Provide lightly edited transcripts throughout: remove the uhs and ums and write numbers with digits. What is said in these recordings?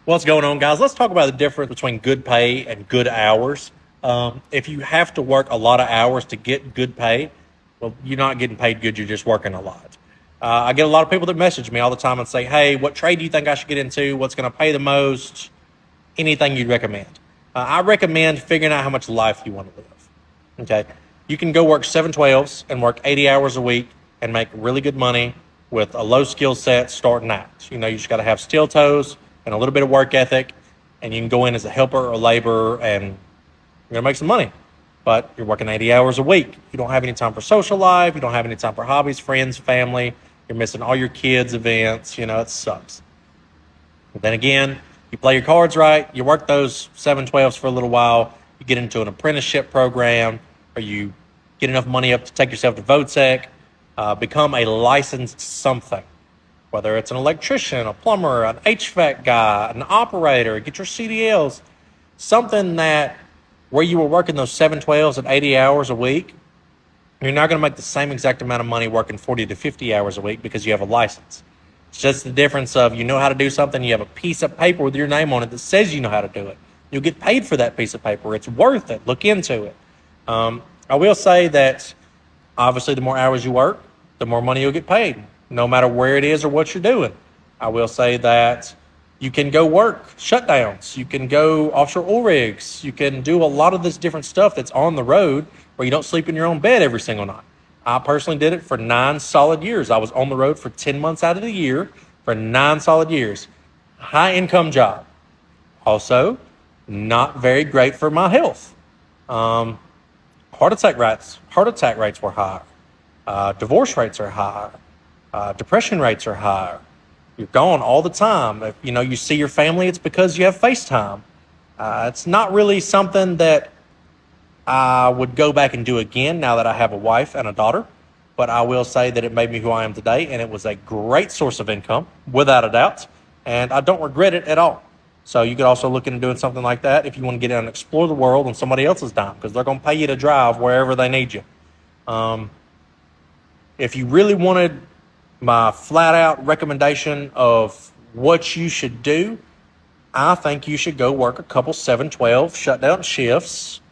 What's going on, guys? Let's talk about the difference between good pay and good hours. If you have to work a lot of hours to get good pay, well, you're not getting paid good. You're just working a lot. I get a lot of people that message me all the time and say, hey, what trade do you think I should get into? What's going to pay the most? Anything you'd recommend. I recommend figuring out how much life you want to live. Okay. You can go work 7/12s and work 80 hours a week and make really good money with a low skill set starting out. You just got to have steel toes and a little bit of work ethic, and you can go in as a helper or laborer and you're going to make some money. But you're working 80 hours a week. You don't have any time for social life. You don't have any time for hobbies, friends, family. You're missing all your kids' events. It sucks. But then again, you play your cards right. You work those 7/12s for a little while. You get into an apprenticeship program, or you get enough money up to take yourself to VOTEC, become a licensed something. Whether it's an electrician, a plumber, an HVAC guy, an operator, get your CDLs, something that where you were working those 7/12s at 80 hours a week, you're not going to make the same exact amount of money working 40 to 50 hours a week because you have a license. It's just the difference of you know how to do something, you have a piece of paper with your name on it that says you know how to do it. You'll get paid for that piece of paper. It's worth it. Look into it. I will say that obviously the more hours you work, the more money you'll get paid, no matter where it is or what you're doing. I will say that you can go work shutdowns. You can go offshore oil rigs. You can do a lot of this different stuff that's on the road where you don't sleep in your own bed every single night. I personally did it for 9 solid years. I was on the road for 10 months out of the year for 9 solid years. High income job. Also, not very great for my health. Heart attack rates were higher. Divorce rates are higher. Depression rates are higher. You're gone all the time. If you see your family, it's because you have FaceTime. It's not really something that I would go back and do again now that I have a wife and a daughter. But I will say that it made me who I am today, and it was a great source of income, without a doubt. And I don't regret it at all. So you could also look into doing something like that if you want to get out and explore the world on somebody else's dime, because they're going to pay you to drive wherever they need you. If you really wanted my flat out recommendation of what you should do, I think you should go work a couple 7/12 shutdown shifts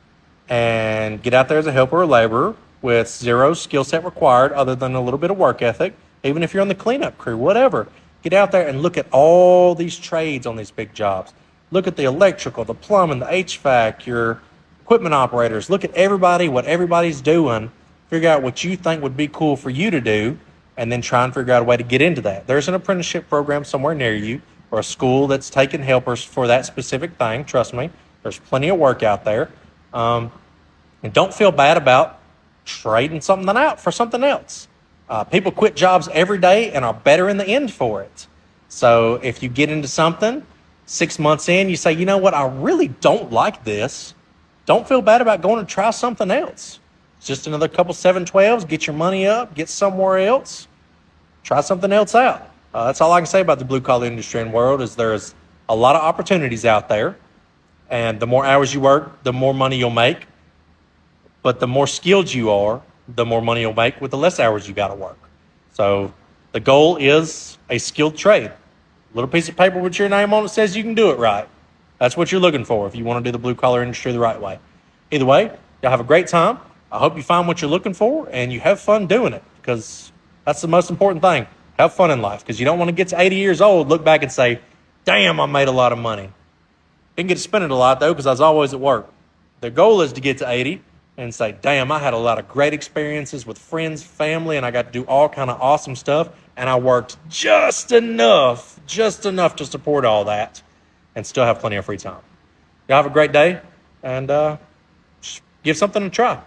and get out there as a helper or laborer with zero skill set required other than a little bit of work ethic. Even if you're on the cleanup crew, whatever, get out there and look at all these trades on these big jobs. Look at the electrical, the plumbing, the HVAC, your equipment operators. Look at everybody, what everybody's doing. Figure out what you think would be cool for you to do, and then try and figure out a way to get into that. There's an apprenticeship program somewhere near you, or a school that's taking helpers for that specific thing. Trust me, there's plenty of work out there. And don't feel bad about trading something out for something else. People quit jobs every day and are better in the end for it. So if you get into something, 6 months in, you say, you know what, I really don't like this. Don't feel bad about going to try something else. It's just another couple 7/12s, get your money up, get somewhere else, try something else out. That's all I can say about the blue collar industry and world is there's a lot of opportunities out there. And the more hours you work, the more money you'll make. But the more skilled you are, the more money you'll make with the less hours you got to work. So the goal is a skilled trade. A little piece of paper with your name on it says you can do it right. That's what you're looking for if you want to do the blue collar industry the right way. Either way, y'all have a great time. I hope you find what you're looking for and you have fun doing it, because that's the most important thing. Have fun in life, because you don't want to get to 80 years old, look back and say, damn, I made a lot of money. Didn't get to spend it a lot, though, because I was always at work. The goal is to get to 80 and say, damn, I had a lot of great experiences with friends, family, and I got to do all kind of awesome stuff, and I worked just enough to support all that and still have plenty of free time. Y'all have a great day, and give something a try.